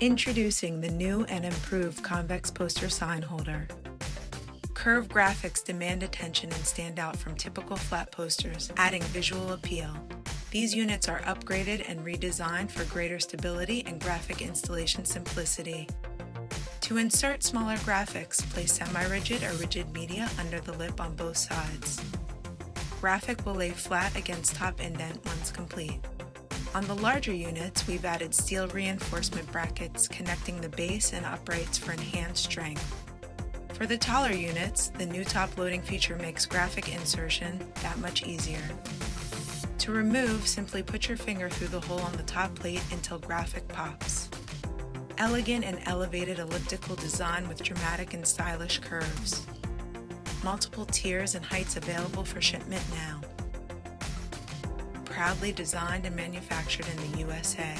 Introducing the new and improved Convex poster sign holder. Curved graphics demand attention and stand out from typical flat posters, adding visual appeal. These units are upgraded and redesigned for greater stability and graphic installation simplicity. To insert smaller graphics, place semi-rigid or rigid media under the lip on both sides. Graphic will lay flat against top indent once complete. On the larger units, we've added steel reinforcement brackets connecting the base and uprights for enhanced strength. For the taller units, the new top loading feature makes graphic insertion that much easier. To remove, simply put your finger through the hole on the top plate until graphic pops. Elegant and elevated elliptical design with dramatic and stylish curves. Multiple tiers and heights available for shipment now. Proudly designed and manufactured in the USA.